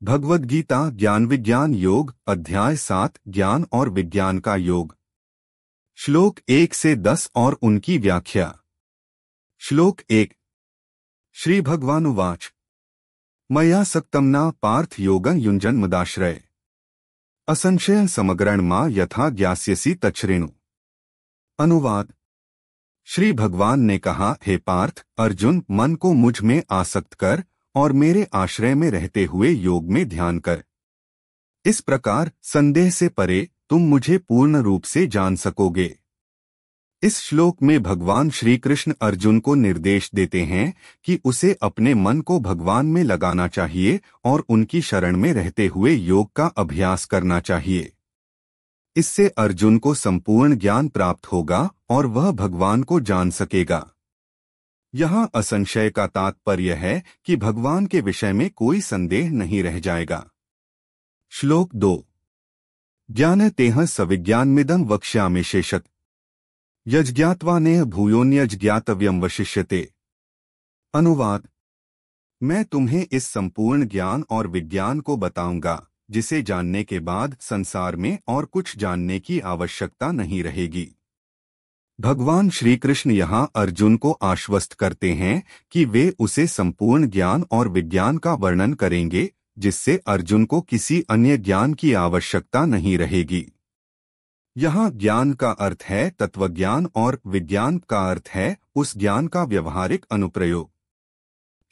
भगवद गीता ज्ञान विज्ञान योग अध्याय 7 ज्ञान और विज्ञान का योग। श्लोक 1 से 10 और उनकी व्याख्या। श्लोक 1। श्री भगवानुवाच मया सक्तमना पार्थ योगं युञ्जन मदाश्रय असंशय समग्रण मा यथा ज्ञास्यसि तच्छृणु। अनुवाद। श्री भगवान ने कहा, हे पार्थ, अर्जुन, मन को मुझ में आसक्त कर और मेरे आश्रय में रहते हुए योग में ध्यान कर। इस प्रकार संदेह से परे तुम मुझे पूर्ण रूप से जान सकोगे। इस श्लोक में भगवान श्री कृष्ण अर्जुन को निर्देश देते हैं कि उसे अपने मन को भगवान में लगाना चाहिए और उनकी शरण में रहते हुए योग का अभ्यास करना चाहिए। इससे अर्जुन को संपूर्ण ज्ञान प्राप्त होगा और वह भगवान को जान सकेगा। यहाँ असंशय का तात्पर्य है कि भगवान के विषय में कोई संदेह नहीं रह जाएगा। श्लोक 2। ज्ञान तेह सविज्ञानमिदं वक्ष्यामि शेषत यज्ञात्वा नेह भूयोन्यज्ञातव्यं वशिष्यते। अनुवाद। मैं तुम्हें इस संपूर्ण ज्ञान और विज्ञान को बताऊंगा जिसे जानने के बाद संसार में और कुछ जानने की आवश्यकता नहीं रहेगी। भगवान श्री कृष्ण यहाँ अर्जुन को आश्वस्त करते हैं कि वे उसे संपूर्ण ज्ञान और विज्ञान का वर्णन करेंगे जिससे अर्जुन को किसी अन्य ज्ञान की आवश्यकता नहीं रहेगी। यहाँ ज्ञान का अर्थ है तत्वज्ञान और विज्ञान का अर्थ है उस ज्ञान का व्यवहारिक अनुप्रयोग।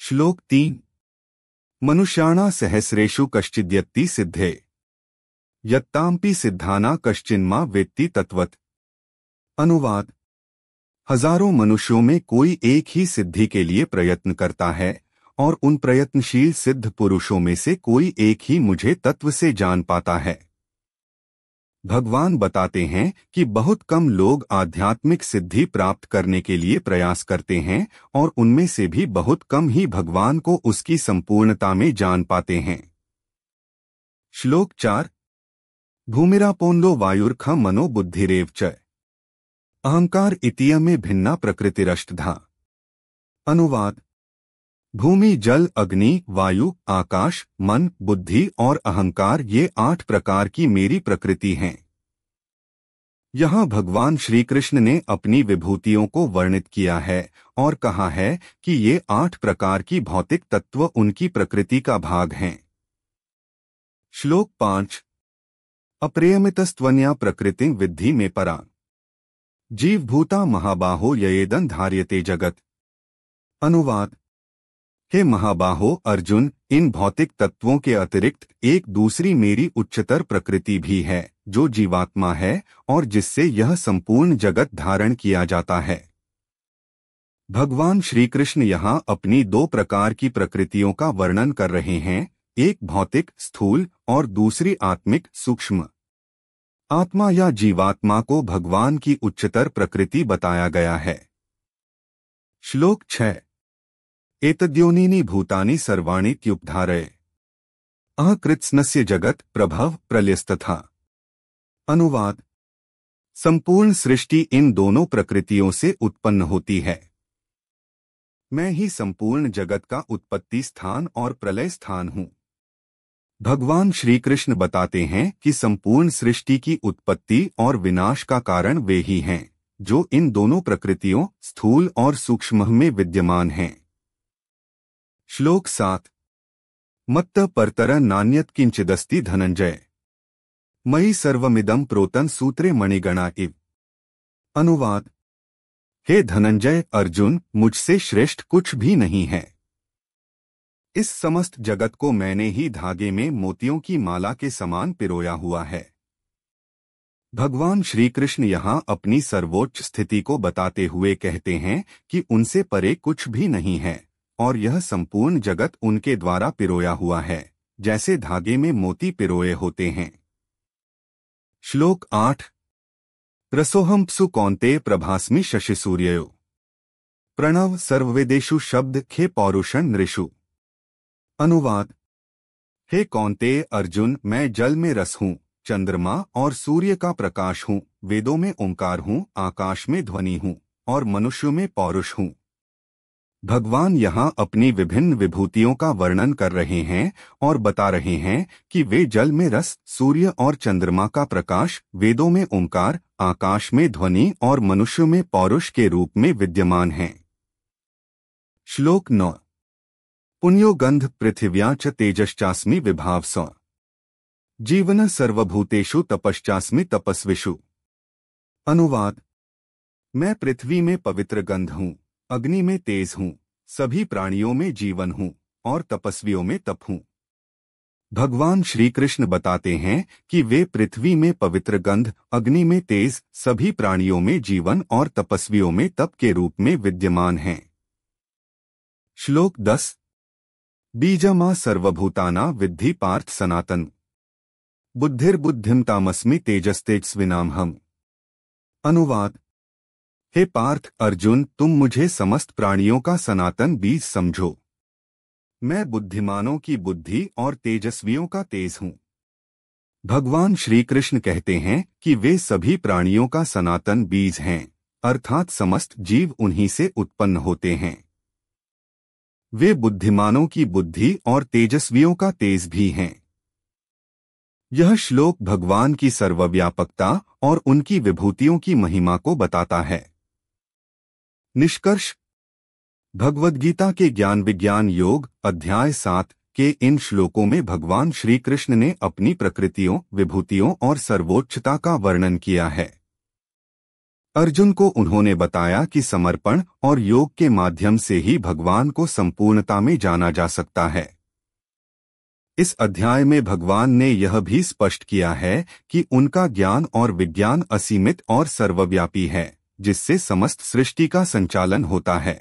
श्लोक 3। मनुष्याणा सहस्रेषु कश्चिद्यत्ति सिद्धे यत्ताम्पि सिद्धाना कश्चिन्मा वेत्ति तत्वत्। अनुवाद। हजारों मनुष्यों में कोई एक ही सिद्धि के लिए प्रयत्न करता है और उन प्रयत्नशील सिद्ध पुरुषों में से कोई एक ही मुझे तत्व से जान पाता है। भगवान बताते हैं कि बहुत कम लोग आध्यात्मिक सिद्धि प्राप्त करने के लिए प्रयास करते हैं और उनमें से भी बहुत कम ही भगवान को उसकी संपूर्णता में जान पाते हैं। श्लोक 4। भूमिरापोन्लो वायुर्ख मनो बुद्धिरेव च अहंकार इतिय में भिन्ना प्रकृतिरष्टधा। अनुवाद। भूमि, जल, अग्नि, वायु, आकाश, मन, बुद्धि और अहंकार ये 8 प्रकार की मेरी प्रकृति हैं। यहाँ भगवान श्री कृष्ण ने अपनी विभूतियों को वर्णित किया है और कहा है कि ये 8 प्रकार की भौतिक तत्व उनकी प्रकृति का भाग हैं। श्लोक 5। अप्रेयमितस्त्वन्या प्रकृतिं विद्धि में परा जीवभूता महाबाहो ययेदं धार्यते जगत। अनुवाद। हे महाबाहो अर्जुन, इन भौतिक तत्वों के अतिरिक्त एक दूसरी मेरी उच्चतर प्रकृति भी है जो जीवात्मा है और जिससे यह संपूर्ण जगत धारण किया जाता है। भगवान श्री कृष्ण यहाँ अपनी 2 प्रकार की प्रकृतियों का वर्णन कर रहे हैं, एक भौतिक स्थूल और दूसरी आत्मिक सूक्ष्म। आत्मा या जीवात्मा को भगवान की उच्चतर प्रकृति बताया गया है। श्लोक 6। एतद्योनीनि भूतानि सर्वाणि त्युपधारय अहकृत्स्नस्य जगत प्रभव प्रलयस्तथा। अनुवाद। संपूर्ण सृष्टि इन दोनों प्रकृतियों से उत्पन्न होती है। मैं ही संपूर्ण जगत का उत्पत्ति स्थान और प्रलय स्थान हूँ। भगवान श्री कृष्ण बताते हैं कि संपूर्ण सृष्टि की उत्पत्ति और विनाश का कारण वे ही हैं जो इन दोनों प्रकृतियों स्थूल और सूक्ष्म में विद्यमान हैं। श्लोक 7। मत्त परतर नान्यत किंचिदस्ति धनंजय मयि सर्वमिदं प्रोतं सूत्रे मणिगणा इव। अनुवाद। हे धनंजय अर्जुन, मुझसे श्रेष्ठ कुछ भी नहीं है। इस समस्त जगत को मैंने ही धागे में मोतियों की माला के समान पिरोया हुआ है। भगवान श्री कृष्ण यहाँ अपनी सर्वोच्च स्थिति को बताते हुए कहते हैं कि उनसे परे कुछ भी नहीं है और यह संपूर्ण जगत उनके द्वारा पिरोया हुआ है जैसे धागे में मोती पिरोए होते हैं। श्लोक 8। रसोहंप्सु कौन्तेय प्रभास्मि शशिसूर्ययो प्रणव सर्ववेदेषु शब्द खे पौरुषं नृषु। अनुवाद। हे कौन्तेय अर्जुन, मैं जल में रस हूँ, चंद्रमा और सूर्य का प्रकाश हूँ, वेदों में ओंकार हूँ, आकाश में ध्वनि हूँ और मनुष्यों में पौरुष हूँ। भगवान यहाँ अपनी विभिन्न विभूतियों का वर्णन कर रहे हैं और बता रहे हैं कि वे जल में रस, सूर्य और चंद्रमा का प्रकाश, वेदों में ओंकार, आकाश में ध्वनि और मनुष्यों में पौरुष के रूप में विद्यमान हैं। श्लोक 9। पुण्यो गंध पृथिव्या च तेजश्चास्मि विभावस। जीवन सर्वभूतेषु तपश्चास्मि तपस्विषु। अनुवाद। मैं पृथ्वी में पवित्र गंध हूँ, अग्नि में तेज हूँ, सभी प्राणियों में जीवन हूँ और तपस्वियों में तप हूँ। भगवान श्री कृष्ण बताते हैं कि वे पृथ्वी में पवित्र गंध, अग्नि में तेज, सभी प्राणियों में जीवन और तपस्वियों में तप के रूप में विद्यमान हैं। श्लोक 10। बीजमा सर्वभूताना विद्धि पार्थ सनातन। बुद्धिर्बुद्धिम तामस्मि तेजस्तेजस्विनाम हम। अनुवाद। हे पार्थ अर्जुन, तुम मुझे समस्त प्राणियों का सनातन बीज समझो। मैं बुद्धिमानों की बुद्धि और तेजस्वियों का तेज हूँ। भगवान श्री कृष्ण कहते हैं कि वे सभी प्राणियों का सनातन बीज हैं, अर्थात समस्त जीव उन्हीं से उत्पन्न होते हैं। वे बुद्धिमानों की बुद्धि और तेजस्वियों का तेज भी हैं। यह श्लोक भगवान की सर्वव्यापकता और उनकी विभूतियों की महिमा को बताता है। निष्कर्ष। भगवद्गीता के ज्ञान विज्ञान योग अध्याय 7 के इन श्लोकों में भगवान श्री कृष्ण ने अपनी प्रकृतियों, विभूतियों और सर्वोच्चता का वर्णन किया है। अर्जुन को उन्होंने बताया कि समर्पण और योग के माध्यम से ही भगवान को संपूर्णता में जाना जा सकता है। इस अध्याय में भगवान ने यह भी स्पष्ट किया है कि उनका ज्ञान और विज्ञान असीमित और सर्वव्यापी है, जिससे समस्त सृष्टि का संचालन होता है।